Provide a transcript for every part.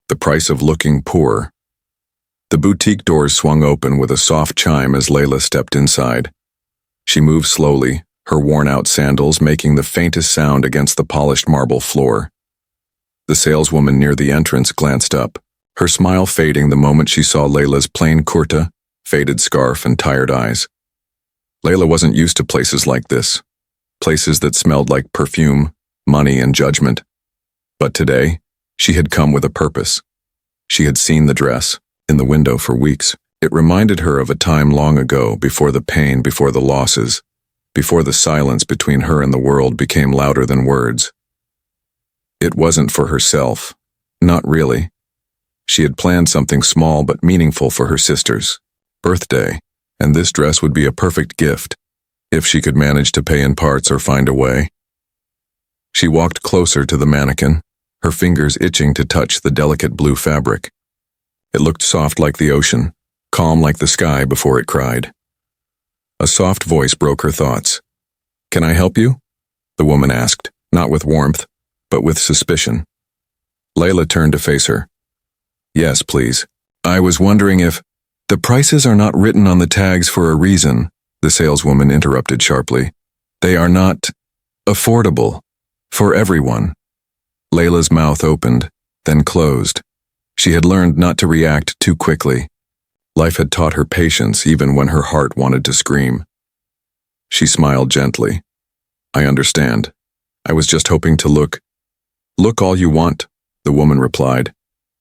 The price of looking poor. The boutique doors swung open with a soft chime as Layla stepped inside. She moved slowly, her worn-out sandals making the faintest sound against the polished marble floor. The saleswoman near the entrance glanced up, her smile fading the moment she saw Layla's plain kurta, faded scarf, and tired eyes. Layla wasn't used to places like this, places that smelled like perfume, money, and judgment. But today, she had come with a purpose. She had seen the dress in the window for weeks. It reminded her of a time long ago, before the pain, before the losses, before the silence between her and the world became louder than words. It wasn't for herself. Not really. She had planned something small but meaningful for her sister's birthday, and this dress would be a perfect gift, if she could manage to pay in parts or find a way. She walked closer to the mannequin, her fingers itching to touch the delicate blue fabric. It looked soft like the ocean, calm like the sky before it cried. A soft voice broke her thoughts. "Can I help you?" the woman asked, not with warmth, but with suspicion. Layla turned to face her. "Yes, please. I was wondering if—" "The prices are not written on the tags for a reason," the saleswoman interrupted sharply. "They are not affordable for everyone." Layla's mouth opened, then closed. She had learned not to react too quickly. Life had taught her patience even when her heart wanted to scream. She smiled gently. "I understand. I was just hoping to look." "Look all you want," the woman replied.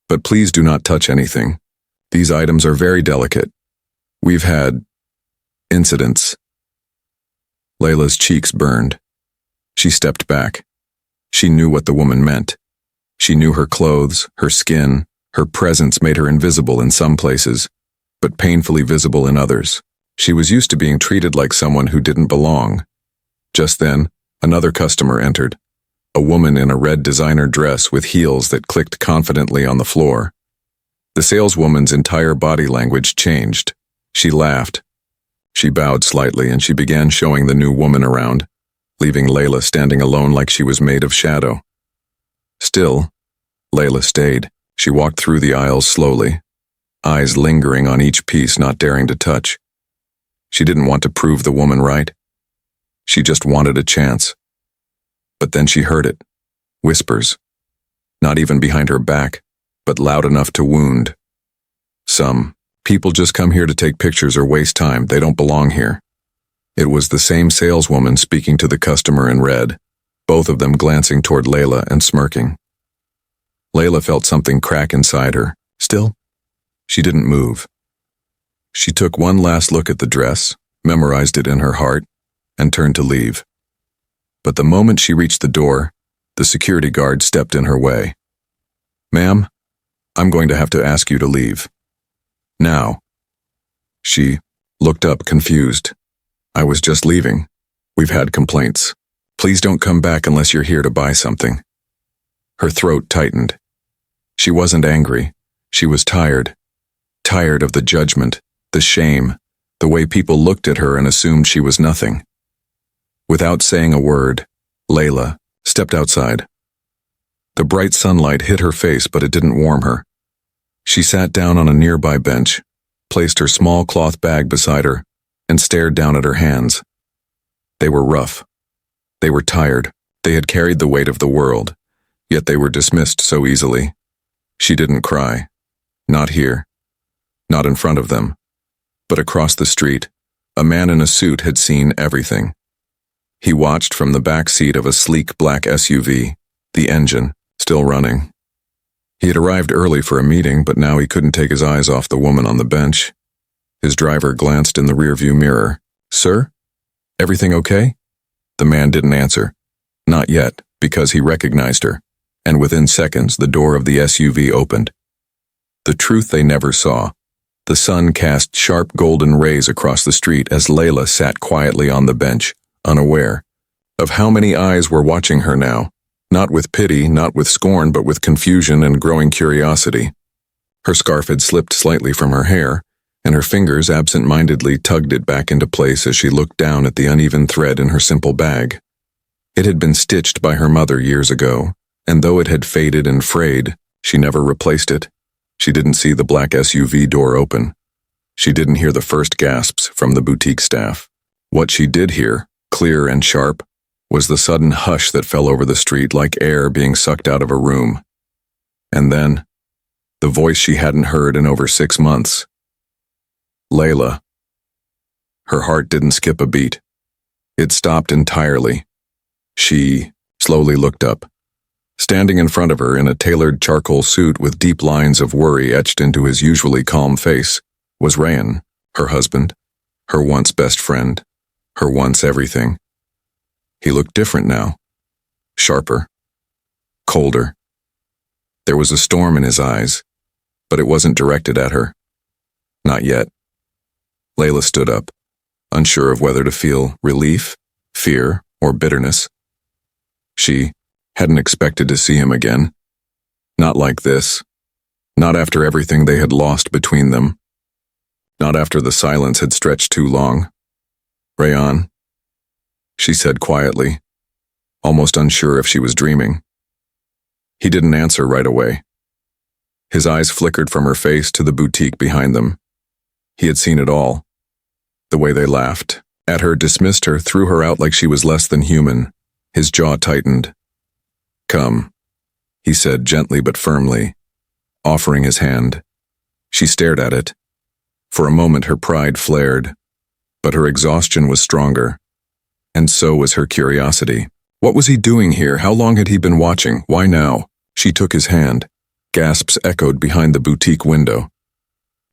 "But please do not touch anything. These items are very delicate. We've had incidents." Layla's cheeks burned. She stepped back. She knew what the woman meant. She knew her clothes, her skin, her presence made her invisible in some places, but painfully visible in others. She was used to being treated like someone who didn't belong. Just then, another customer entered, a woman in a red designer dress with heels that clicked confidently on the floor. The saleswoman's entire body language changed. She laughed. She bowed slightly and she began showing the new woman around, leaving Layla standing alone like she was made of shadow. Still, Layla stayed. She walked through the aisles slowly, eyes lingering on each piece, not daring to touch. She didn't want to prove the woman right. She just wanted a chance. But then she heard it. Whispers. Not even behind her back, but loud enough to wound. "Some people just come here to take pictures or waste time. They don't belong here." It was the same saleswoman speaking to the customer in red, both of them glancing toward Layla and smirking. Layla felt something crack inside her. Still, she didn't move. She took one last look at the dress, memorized it in her heart, and turned to leave. But the moment she reached the door, the security guard stepped in her way. "Ma'am, I'm going to have to ask you to leave. Now." She looked up confused. "I was just leaving. We've had complaints. Please don't come back unless you're here to buy something." Her throat tightened. She wasn't angry. She was tired. Tired of the judgment, the shame, the way people looked at her and assumed she was nothing. Without saying a word, Layla stepped outside. The bright sunlight hit her face, but it didn't warm her. She sat down on a nearby bench, placed her small cloth bag beside her, and stared down at her hands. They were rough. They were tired. They had carried the weight of the world, yet they were dismissed so easily. She didn't cry. Not here. Not in front of them. But across the street, a man in a suit had seen everything. He watched from the back seat of a sleek black SUV, the engine still running. He had arrived early for a meeting, but now he couldn't take his eyes off the woman on the bench. His driver glanced in the rearview mirror. "Sir? Everything okay?" The man didn't answer. Not yet, because he recognized her, and within seconds the door of the SUV opened. The truth they never saw. The sun cast sharp golden rays across the street as Layla sat quietly on the bench, unaware of how many eyes were watching her now, not with pity, not with scorn, but with confusion and growing curiosity. Her scarf had slipped slightly from her hair, and her fingers absent-mindedly tugged it back into place as she looked down at the uneven thread in her simple bag. It had been stitched by her mother years ago, and though it had faded and frayed, She never replaced it. She didn't see the black SUV door open. She didn't hear the first gasps from the boutique staff. What she did hear, clear and sharp, was the sudden hush that fell over the street like air being sucked out of a room. And then, the voice she hadn't heard in over 6 months. Layla. Her heart didn't skip a beat. It stopped entirely. She slowly looked up. Standing in front of her in a tailored charcoal suit with deep lines of worry etched into his usually calm face was Ryan, her husband, her once best friend, her once everything. He looked different now. Sharper. Colder. There was a storm in his eyes, but it wasn't directed at her. Not yet. Layla stood up, unsure of whether to feel relief, fear, or bitterness. She hadn't expected to see him again. Not like this. Not after everything they had lost between them. Not after the silence had stretched too long. "Rayan," she said quietly, almost unsure if she was dreaming. He didn't answer right away. His eyes flickered from her face to the boutique behind them. He had seen it all. The way they laughed at her, dismissed her, threw her out like she was less than human. His jaw tightened. "Come," he said gently but firmly, offering his hand. She stared at it. For a moment her pride flared, but her exhaustion was stronger, and so was her curiosity. What was he doing here? How long had he been watching? Why now? She took his hand. Gasps echoed behind the boutique window.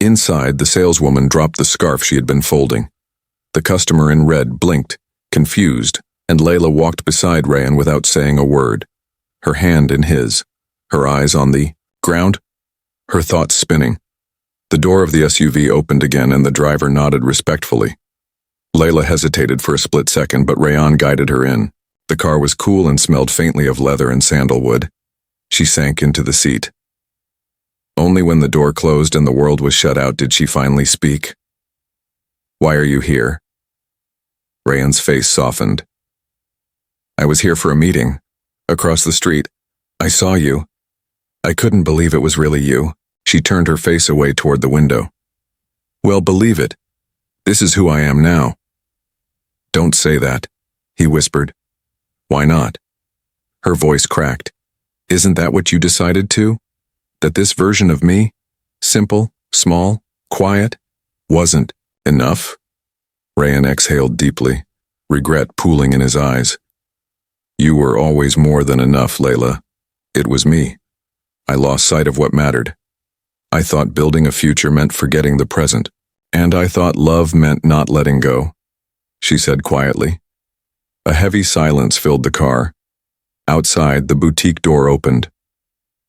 Inside, the saleswoman dropped the scarf she had been folding. The customer in red blinked, confused, and Layla walked beside Ryan without saying a word, her hand in his, her eyes on the ground, her thoughts spinning. The door of the SUV opened again and the driver nodded respectfully. Layla hesitated for a split second, but Ryan guided her in. The car was cool and smelled faintly of leather and sandalwood. She sank into the seat. Only when the door closed and the world was shut out did she finally speak. "Why are you here?" Ryan's face softened. "I was here for a meeting. Across the street. I saw you. I couldn't believe it was really you." She turned her face away toward the window. "Well, believe it. This is who I am now." "Don't say that," he whispered. "Why not?" Her voice cracked. "Isn't that what you decided to? That this version of me, simple, small, quiet, wasn't enough?" Ryan exhaled deeply, regret pooling in his eyes. "You were always more than enough, Layla. It was me. I lost sight of what mattered. I thought building a future meant forgetting the present, and I thought love meant not letting go," she said quietly. A heavy silence filled the car. Outside, the boutique door opened.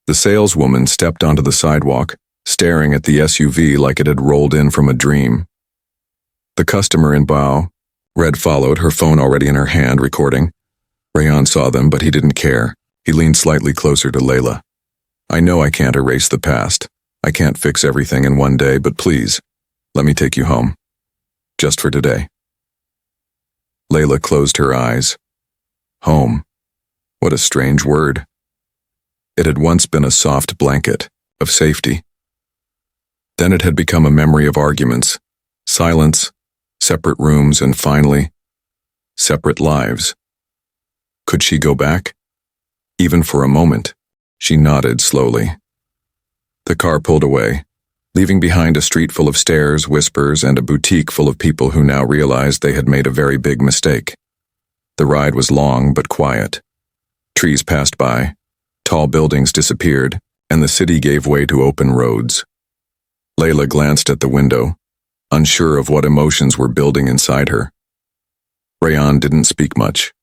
The saleswoman stepped onto the sidewalk, staring at the SUV like it had rolled in from a dream. The customer in bow, red followed, her phone already in her hand, recording. Ryan saw them, but he didn't care. He leaned slightly closer to Layla. "I know I can't erase the past. I can't fix everything in one day, but please, let me take you home. Just for today." Layla closed her eyes. Home. What a strange word. It had once been a soft blanket of safety. Then it had become a memory of arguments, silence, separate rooms, and finally, separate lives. Could she go back? Even for a moment. She nodded slowly. The car pulled away, leaving behind a street full of stares, whispers, and a boutique full of people who now realized they had made a very big mistake. The ride was long but quiet. Trees passed by, tall buildings disappeared, and the city gave way to open roads. Layla glanced at the window, unsure of what emotions were building inside her. Ryan didn't speak much.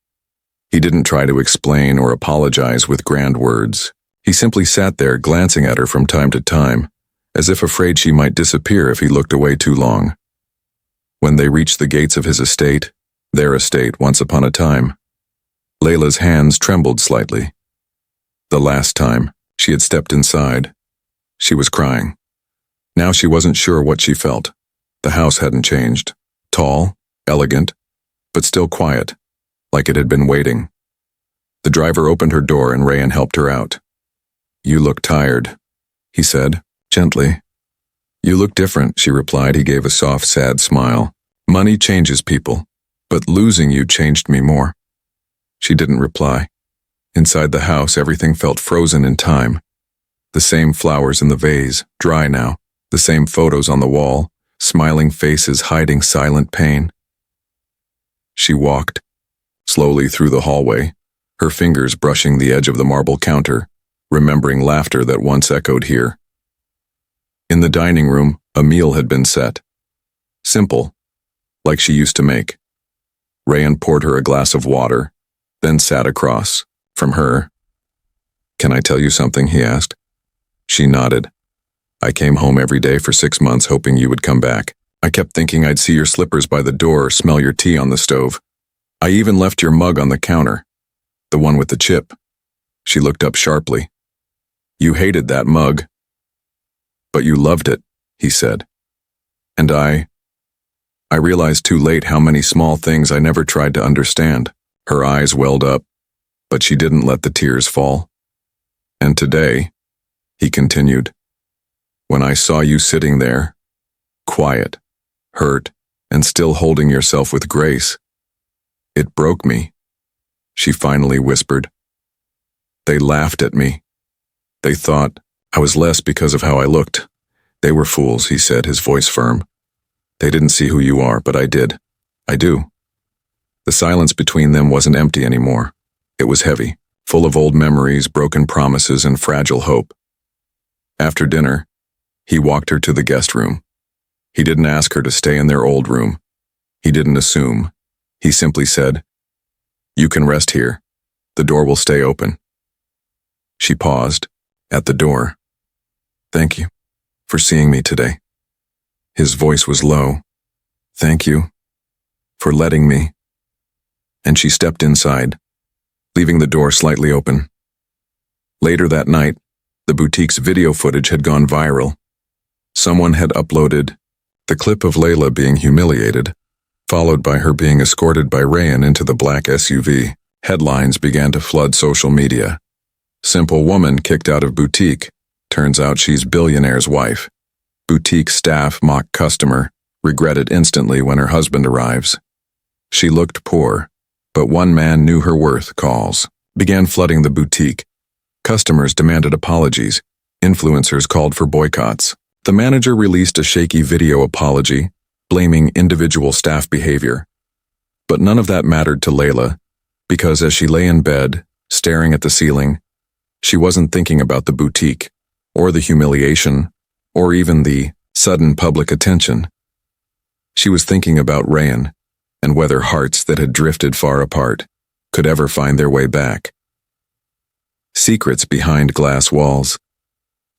He didn't try to explain or apologize with grand words. He simply sat there glancing at her from time to time, as if afraid she might disappear if he looked away too long. When they reached the gates of his estate, their estate once upon a time, Layla's hands trembled slightly. The last time she had stepped inside, she was crying. Now she wasn't sure what she felt. The house hadn't changed. Tall, elegant, but still quiet, like it had been waiting. The driver opened her door and Ryan helped her out. You look tired, he said, gently. You look different, she replied. He gave a soft, sad smile. Money changes people, but losing you changed me more. She didn't reply. Inside the house, everything felt frozen in time. The same flowers in the vase, dry now. The same photos on the wall, smiling faces hiding silent pain. She walked slowly through the hallway, her fingers brushing the edge of the marble counter, remembering laughter that once echoed here. In the dining room, a meal had been set. Simple, like she used to make. Rayan poured her a glass of water, then sat across from her. Can I tell you something, he asked. She nodded. I came home every day for 6 months hoping you would come back. I kept thinking I'd see your slippers by the door or smell your tea on the stove. I even left your mug on the counter, the one with the chip. She looked up sharply. You hated that mug. But you loved it, he said. And I realized too late how many small things I never tried to understand. Her eyes welled up, but she didn't let the tears fall. And today, he continued, when I saw you sitting there, quiet, hurt, and still holding yourself with grace, it broke me, she finally whispered. They laughed at me. They thought I was less because of how I looked. They were fools, he said, his voice firm. They didn't see who you are, but I did. I do. The silence between them wasn't empty anymore. It was heavy, full of old memories, broken promises, and fragile hope. After dinner, he walked her to the guest room. He didn't ask her to stay in their old room. He didn't assume. He simply said, You can rest here. The door will stay open. She paused, at the door. Thank you for seeing me today. His voice was low. Thank you for letting me. And she stepped inside, leaving the door slightly open. Later that night, the boutique's video footage had gone viral. Someone had uploaded the clip of Layla being humiliated, followed by her being escorted by Rayan into the black SUV. Headlines began to flood social media. Simple woman kicked out of boutique. Turns out she's billionaire's wife. Boutique staff mock customer, regretted instantly when her husband arrives. She looked poor, but one man knew her worth. Calls began flooding the boutique. Customers demanded apologies. Influencers called for boycotts. The manager released a shaky video apology, blaming individual staff behavior. But none of that mattered to Layla, because as she lay in bed, staring at the ceiling, she wasn't thinking about the boutique, or the humiliation, or even the sudden public attention. She was thinking about Rayan, and whether hearts that had drifted far apart could ever find their way back. Secrets behind glass walls.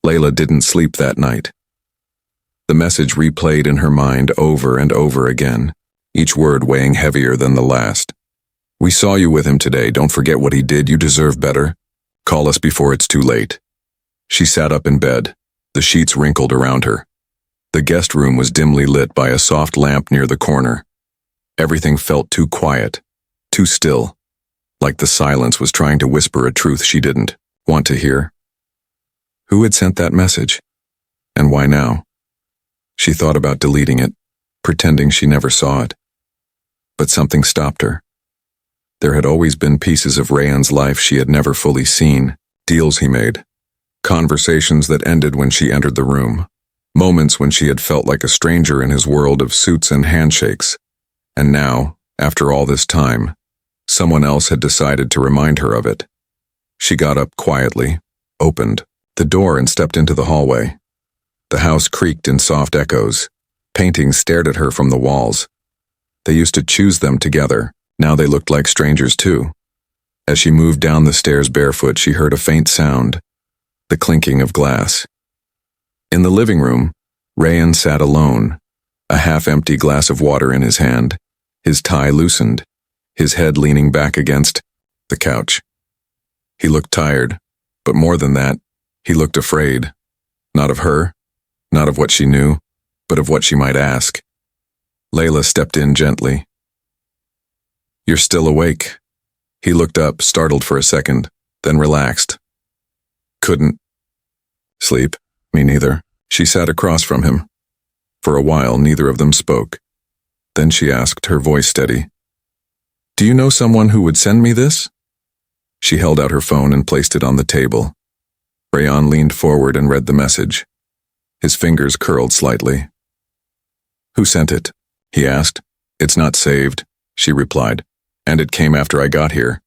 Layla didn't sleep that night. The message replayed in her mind over and over again, each word weighing heavier than the last. We saw you with him today. Don't forget what he did. You deserve better. Call us before it's too late. She sat up in bed, the sheets wrinkled around her. The guest room was dimly lit by a soft lamp near the corner. Everything felt too quiet, too still, like the silence was trying to whisper a truth she didn't want to hear. Who had sent that message? And why now? She thought about deleting it, pretending she never saw it. But something stopped her. There had always been pieces of Rayan's life she had never fully seen, deals he made, conversations that ended when she entered the room, moments when she had felt like a stranger in his world of suits and handshakes. And now, after all this time, someone else had decided to remind her of it. She got up quietly, opened the door and stepped into the hallway. The house creaked in soft echoes. Paintings stared at her from the walls. They used to choose them together. Now they looked like strangers too. As she moved down the stairs barefoot, she heard a faint sound, the clinking of glass. In the living room, Rayan sat alone, a half-empty glass of water in his hand, his tie loosened, his head leaning back against the couch. He looked tired, but more than that, he looked afraid. Not of her, not of what she knew, but of what she might ask. Layla stepped in gently. You're still awake. He looked up, startled for a second, then relaxed. Couldn't Sleep? Me neither. She sat across from him. For a while, neither of them spoke. Then she asked, her voice steady. Do you know someone who would send me this? She held out her phone and placed it on the table. Rayan leaned forward and read the message. His fingers curled slightly. Who sent it? He asked. It's not saved, she replied. And it came after I got here.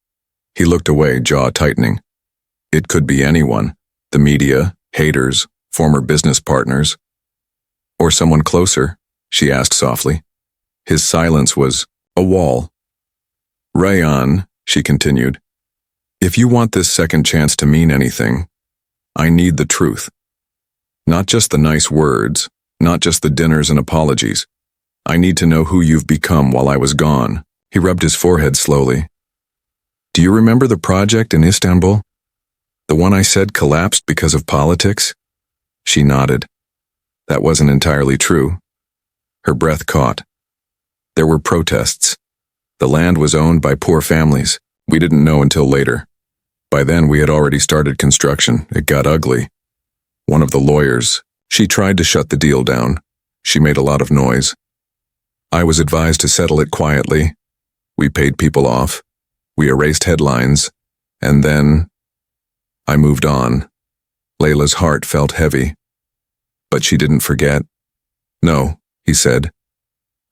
He looked away, jaw tightening. It could be anyone. The media, haters, former business partners. Or someone closer, she asked softly. His silence was a wall. Rayan, she continued, if you want this second chance to mean anything, I need the truth. Not just the nice words, not just the dinners and apologies. I need to know who you've become while I was gone. He rubbed his forehead slowly. Do you remember the project in Istanbul? The one I said collapsed because of politics? She nodded. That wasn't entirely true. Her breath caught. There were protests. The land was owned by poor families. We didn't know until later. By then we had already started construction. It got ugly. One of the lawyers, she tried to shut the deal down. She made a lot of noise. I was advised to settle it quietly. We paid people off. We erased headlines. And then I moved on. Layla's heart felt heavy. But she didn't forget. No, he said.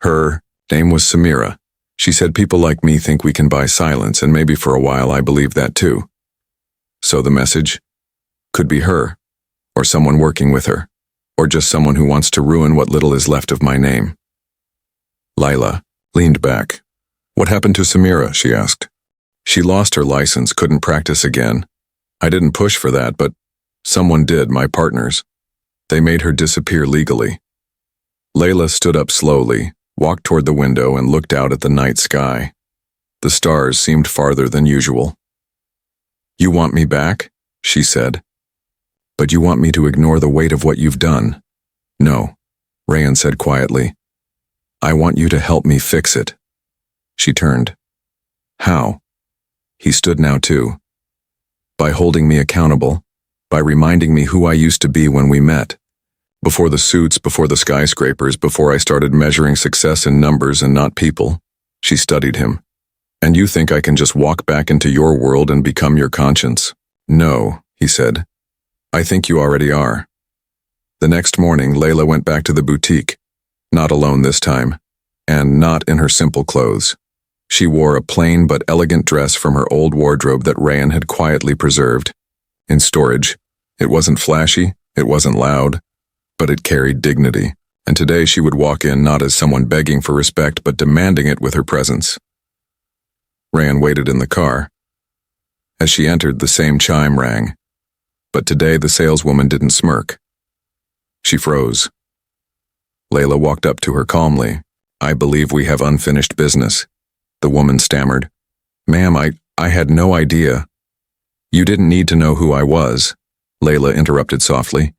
Her name was Samira. She said people like me think we can buy silence, and maybe for a while I believed that too. So the message could be her, or someone working with her, or just someone who wants to ruin what little is left of my name. Layla leaned back. What happened to Samira? She asked. She lost her license, couldn't practice again. I didn't push for that, but someone did, my partners. They made her disappear legally. Layla stood up slowly, walked toward the window and looked out at the night sky. The stars seemed farther than usual. You want me back? She said. But you want me to ignore the weight of what you've done? No, Rayan said quietly. I want you to help me fix it. She turned. How? He stood now too. By holding me accountable, by reminding me who I used to be when we met. Before the suits, before the skyscrapers, before I started measuring success in numbers and not people. She studied him. And you think I can just walk back into your world and become your conscience? No, he said. I think you already are. The next morning, Layla went back to the boutique. Not alone this time, and not in her simple clothes. She wore a plain but elegant dress from her old wardrobe that Rayan had quietly preserved. In storage, it wasn't flashy, it wasn't loud, but it carried dignity, and today she would walk in not as someone begging for respect but demanding it with her presence. Rayan waited in the car. As she entered, the same chime rang, but today the saleswoman didn't smirk. She froze. Layla walked up to her calmly. I believe we have unfinished business. The woman stammered. Ma'am, I had no idea. You didn't need to know who I was, Layla interrupted softly.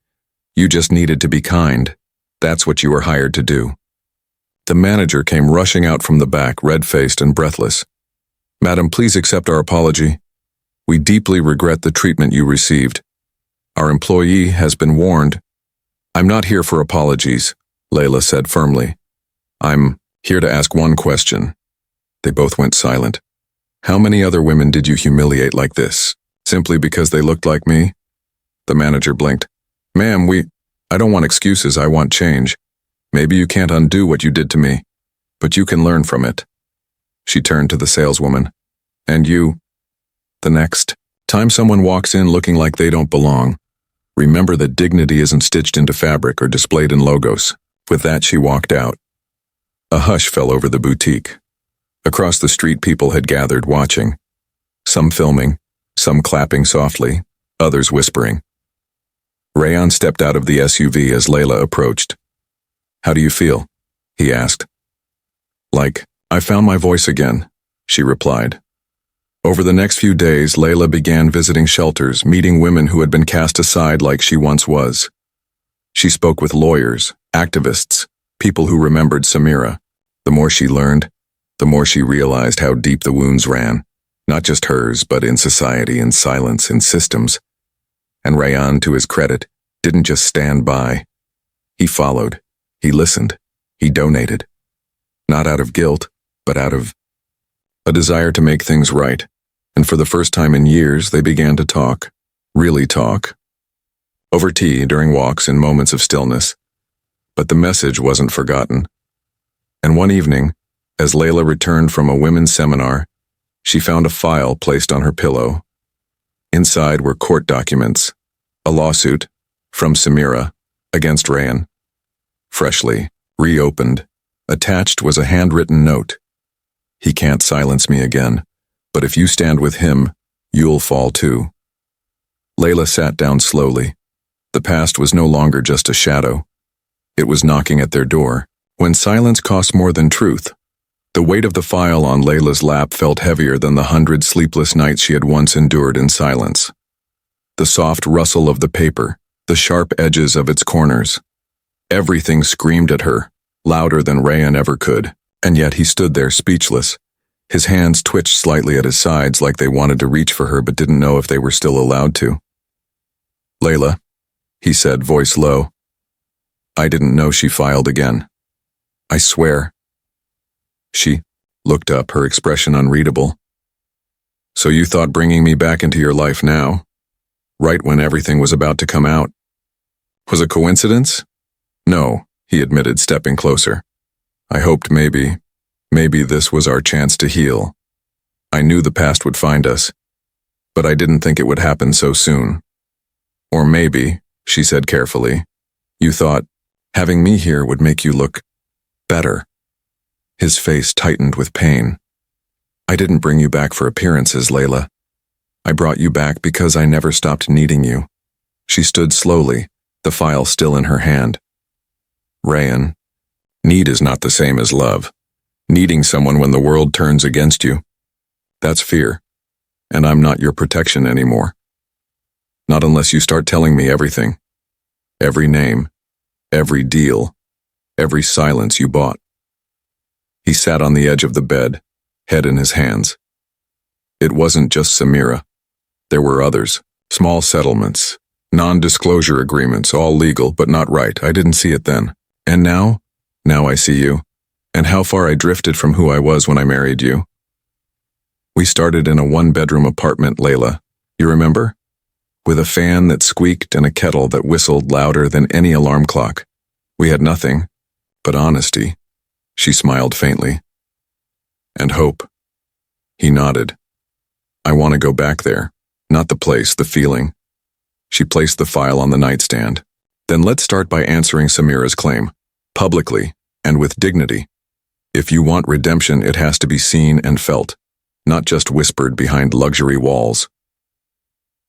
You just needed to be kind. That's what you were hired to do. The manager came rushing out from the back, red-faced and breathless. Madam, please accept our apology. We deeply regret the treatment you received. Our employee has been warned. I'm not here for apologies, Layla said firmly. I'm here to ask one question. They both went silent. How many other women did you humiliate like this, simply because they looked like me? The manager blinked. Ma'am, I don't want excuses, I want change. Maybe you can't undo what you did to me, but you can learn from it. She turned to the saleswoman. And you? The next time someone walks in looking like they don't belong, remember that dignity isn't stitched into fabric or displayed in logos. With that, she walked out. A hush fell over the boutique. Across the street, people had gathered, watching. Some filming, some clapping softly, others whispering. Rayan stepped out of the SUV as Layla approached. How do you feel? He asked. Like, I found my voice again, she replied. Over the next few days, Layla began visiting shelters, meeting women who had been cast aside like she once was. She spoke with lawyers, activists, people who remembered Samira. The more she learned, the more she realized how deep the wounds ran, not just hers, but in society, in silence, in systems. And Rayan, to his credit, didn't just stand by. He followed. He listened. He donated. Not out of guilt, but out of a desire to make things right. And for the first time in years, they began to talk. Really talk. Over tea, during walks, in moments of stillness. But the message wasn't forgotten. And one evening, as Layla returned from a women's seminar, she found a file placed on her pillow. Inside were court documents, a lawsuit from Samira against Rayan. Freshly reopened, attached was a handwritten note. He can't silence me again, but if you stand with him, you'll fall too. Layla sat down slowly. The past was no longer just a shadow. It was knocking at their door. When silence costs more than truth, the weight of the file on Layla's lap felt heavier than the 100 sleepless nights she had once endured in silence. The soft rustle of the paper, the sharp edges of its corners. Everything screamed at her, louder than Rayan ever could, and yet he stood there speechless. His hands twitched slightly at his sides like they wanted to reach for her but didn't know if they were still allowed to. "Layla," he said, voice low. "I didn't know she filed again. I swear." She looked up, her expression unreadable. "So you thought bringing me back into your life now, right when everything was about to come out, was a coincidence?" "No," he admitted, stepping closer. "I hoped maybe this was our chance to heal. I knew the past would find us, but I didn't think it would happen so soon. Or maybe," she said carefully, "you thought having me here would make you look better." His face tightened with pain. "I didn't bring you back for appearances, Layla. I brought you back because I never stopped needing you." She stood slowly, the file still in her hand. "Rayan, need is not the same as love. Needing someone when the world turns against you. That's fear, and I'm not your protection anymore. Not unless you start telling me everything. Every name, every deal, every silence you bought." He sat on the edge of the bed, head in his hands. It wasn't just Samira. There were others, small settlements, non-disclosure agreements, all legal but not right. I didn't see it then. And now I see you, and how far I drifted from who I was when I married you. We started in a one-bedroom apartment, Layla. You remember? With a fan that squeaked and a kettle that whistled louder than any alarm clock. We had nothing but honesty. She smiled faintly. "And hope." He nodded. "I want to go back there. Not the place, the feeling." She placed the file on the nightstand. "Then let's start by answering Samira's claim. Publicly, and with dignity. If you want redemption, it has to be seen and felt, not just whispered behind luxury walls."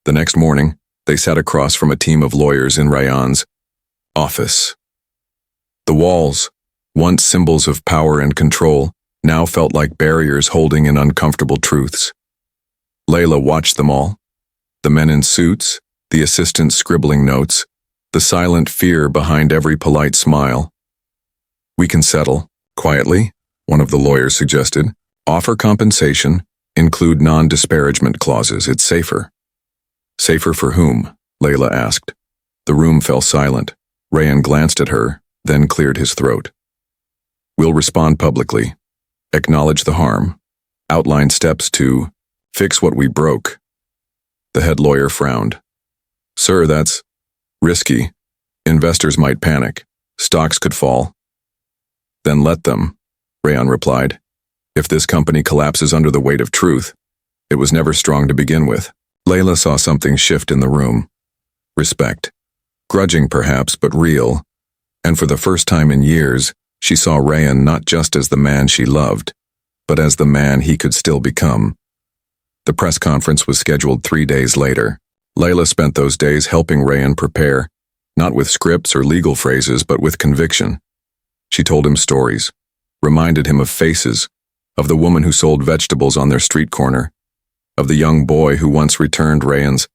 The next morning, they sat across from a team of lawyers in Rayan's office. The walls, once symbols of power and control, now felt like barriers holding in uncomfortable truths. Layla watched them all. The men in suits, the assistants scribbling notes, the silent fear behind every polite smile. "We can settle, quietly," one of the lawyers suggested. "Offer compensation, include non-disparagement clauses. It's safer." "Safer for whom?" Layla asked. The room fell silent. Rayan glanced at her, then cleared his throat. "We'll respond publicly, acknowledge the harm, outline steps to fix what we broke." The head lawyer frowned. "Sir, that's risky. Investors might panic. Stocks could fall." "Then let them," Rayan replied. "If this company collapses under the weight of truth, it was never strong to begin with." Layla saw something shift in the room. Respect. Grudging perhaps, but real. And for the first time in years, she saw Rayan not just as the man she loved, but as the man he could still become. The press conference was scheduled 3 days later. Layla spent those days helping Rayan prepare, not with scripts or legal phrases, but with conviction. She told him stories, reminded him of faces, of the woman who sold vegetables on their street corner, of the young boy who once returned Rayan's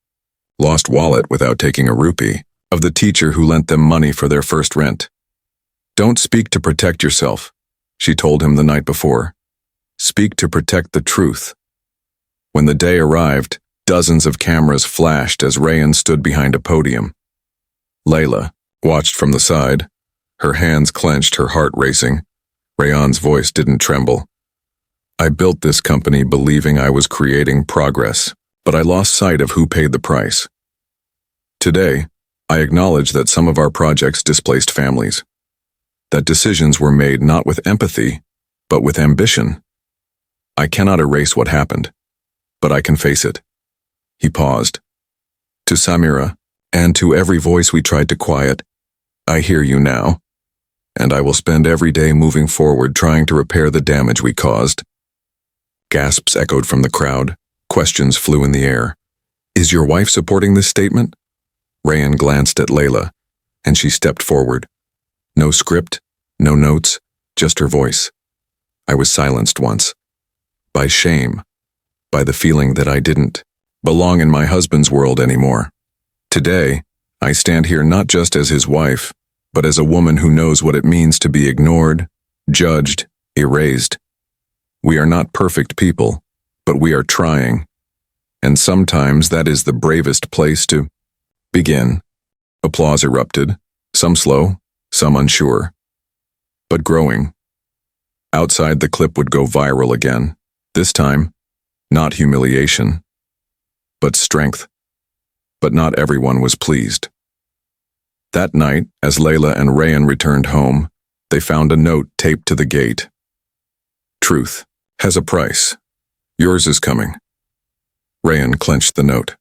lost wallet without taking a rupee, of the teacher who lent them money for their first rent. "Don't speak to protect yourself," she told him the night before. "Speak to protect the truth." When the day arrived, dozens of cameras flashed as Rayan stood behind a podium. Layla watched from the side, her hands clenched, her heart racing. Rayhan's voice didn't tremble. I built this company believing I was creating progress, but I lost sight of who paid the price. Today, I acknowledge that some of our projects displaced families, that decisions were made not with empathy, but with ambition. I cannot erase what happened, but I can face it. He paused. To Samira, and to every voice we tried to quiet, I hear you now, and I will spend every day moving forward trying to repair the damage we caused. Gasps echoed from the crowd. Questions flew in the air. Is your wife supporting this statement? Rayhan glanced at Layla, and she stepped forward. No script, no notes, just her voice. I was silenced once. By shame. By the feeling that I didn't belong in my husband's world anymore. Today, I stand here not just as his wife, but as a woman who knows what it means to be ignored, judged, erased. We are not perfect people, but we are trying. And sometimes that is the bravest place to begin. Applause erupted, some slow, some unsure. But growing. Outside, the clip would go viral again. This time, not humiliation, but strength. But not everyone was pleased. That night, as Layla and Rayhan returned home, they found a note taped to the gate. Truth has a price. Yours is coming. Rayhan clenched the note.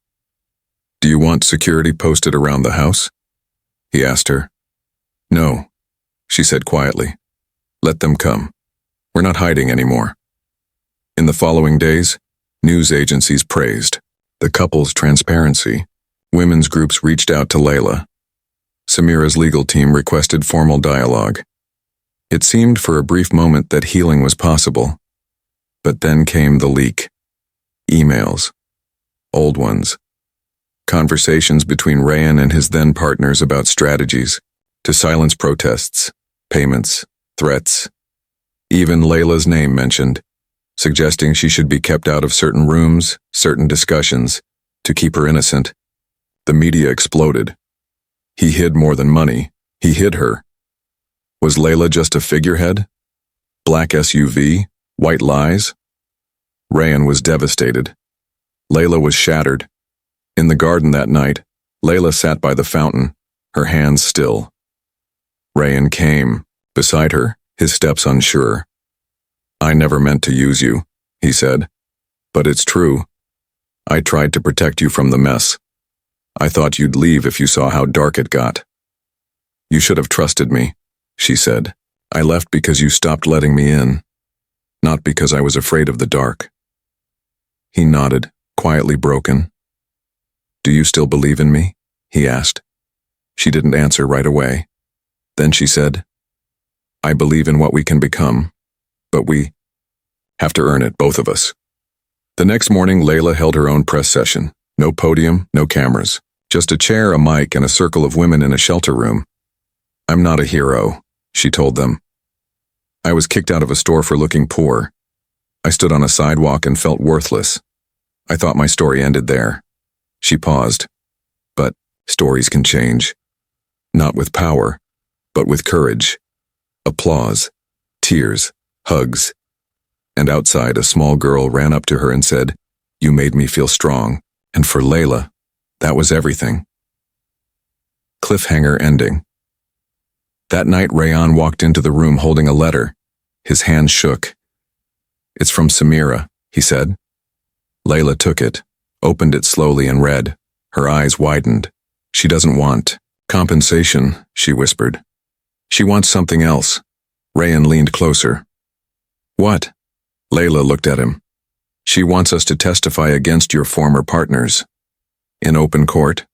Do you want security posted around the house? He asked her. No, she said quietly. Let them come. We're not hiding anymore. In the following days, news agencies praised the couple's transparency. Women's groups reached out to Layla. Samira's legal team requested formal dialogue. It seemed for a brief moment that healing was possible. But then came the leak. Emails. Old ones. Conversations between Rayhan and his then-partners about strategies, to silence protests, payments, threats. Even Layla's name mentioned, suggesting she should be kept out of certain rooms, certain discussions, to keep her innocent. The media exploded. He hid more than money. He hid her. Was Layla just a figurehead? Black SUV? White lies? Rayhan was devastated. Layla was shattered. In the garden that night, Layla sat by the fountain, her hands still. Rayhan came, beside her, his steps unsure. I never meant to use you, he said. But it's true. I tried to protect you from the mess. I thought you'd leave if you saw how dark it got. You should have trusted me, she said. I left because you stopped letting me in. Not because I was afraid of the dark. He nodded, quietly broken. Do you still believe in me? He asked. She didn't answer right away. Then she said, I believe in what we can become, but we have to earn it, both of us. The next morning, Layla held her own press session. No podium, no cameras. Just a chair, a mic, and a circle of women in a shelter room. I'm not a hero, she told them. I was kicked out of a store for looking poor. I stood on a sidewalk and felt worthless. I thought my story ended there. She paused. But stories can change. Not with power, but with courage. Applause, tears, hugs. And outside, a small girl ran up to her and said, You made me feel strong. And for Layla, that was everything. Cliffhanger ending. That night, Rayhan walked into the room holding a letter. His hand shook. It's from Samira, he said. Layla took it, opened it slowly and read. Her eyes widened. She doesn't want compensation, she whispered. She wants something else. Rayhan leaned closer. What? Layla looked at him. She wants us to testify against your former partners. In open court?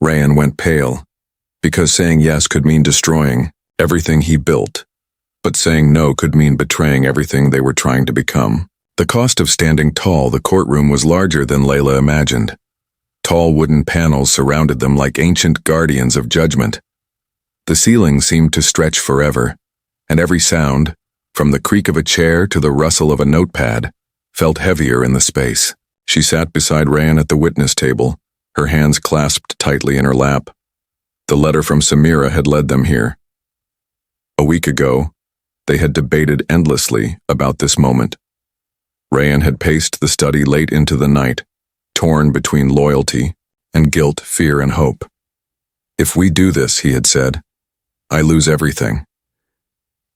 Rayhan went pale, because saying yes could mean destroying everything he built, but saying no could mean betraying everything they were trying to become. The cost of standing tall, the courtroom was larger than Layla imagined. Tall wooden panels surrounded them like ancient guardians of judgment. The ceiling seemed to stretch forever, and every sound, from the creak of a chair to the rustle of a notepad, felt heavier in the space. She sat beside Rayhan at the witness table, her hands clasped tightly in her lap. The letter from Samira had led them here. A week ago, they had debated endlessly about this moment. Rayan had paced the study late into the night, torn between loyalty and guilt, fear, and hope. If we do this, he had said, I lose everything.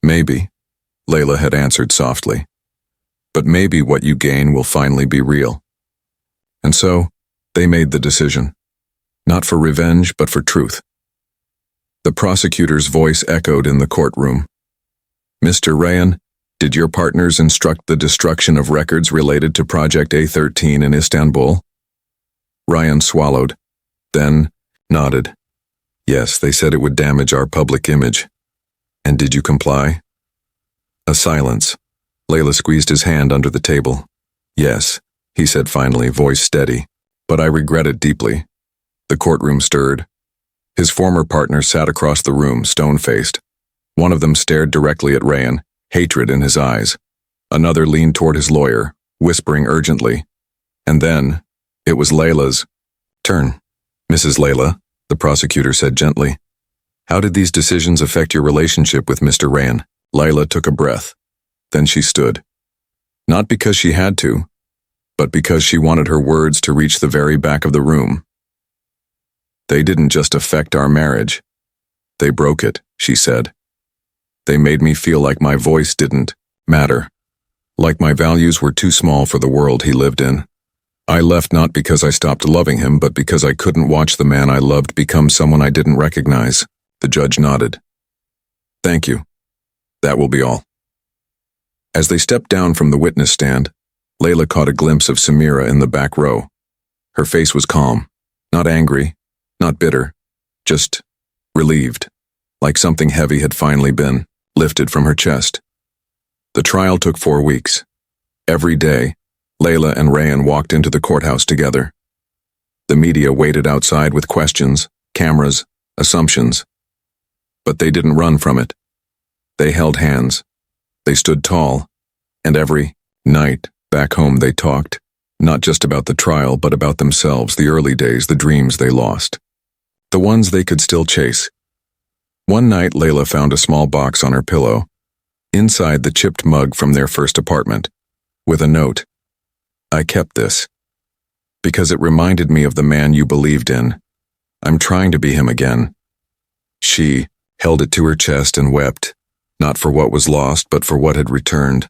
Maybe, Layla had answered softly, but maybe what you gain will finally be real. And so, they made the decision, not for revenge, but for truth. The prosecutor's voice echoed in the courtroom. Mr. Rayan, did your partners instruct the destruction of records related to Project A13 in Istanbul? Rayan swallowed, then nodded. Yes, they said it would damage our public image. And did you comply? A silence. Layla squeezed his hand under the table. Yes, he said finally, voice steady. But I regret it deeply. The courtroom stirred. His former partner sat across the room, stone-faced. One of them stared directly at Rayan, hatred in his eyes. Another leaned toward his lawyer, whispering urgently. And then, it was Layla's turn. Mrs. Layla, the prosecutor said gently, how did these decisions affect your relationship with Mr. Rayan? Layla took a breath. Then she stood. Not because she had to, but because she wanted her words to reach the very back of the room. They didn't just affect our marriage. They broke it, she said. They made me feel like my voice didn't matter, like my values were too small for the world he lived in. I left not because I stopped loving him, but because I couldn't watch the man I loved become someone I didn't recognize. The judge nodded. Thank you. That will be all. As they stepped down from the witness stand, Layla caught a glimpse of Samira in the back row. Her face was calm, not angry, not bitter, just relieved, like something heavy had finally been lifted from her chest. The trial took 4 weeks. Every day, Layla and Rayan walked into the courthouse together. The media waited outside with questions, cameras, assumptions. But they didn't run from it. They held hands. They stood tall. And every night, back home they talked, not just about the trial, but about themselves, the early days, the dreams they lost. The ones they could still chase. One night, Layla found a small box on her pillow, inside the chipped mug from their first apartment, with a note. I kept this, because it reminded me of the man you believed in. I'm trying to be him again. She held it to her chest and wept, not for what was lost, but for what had returned.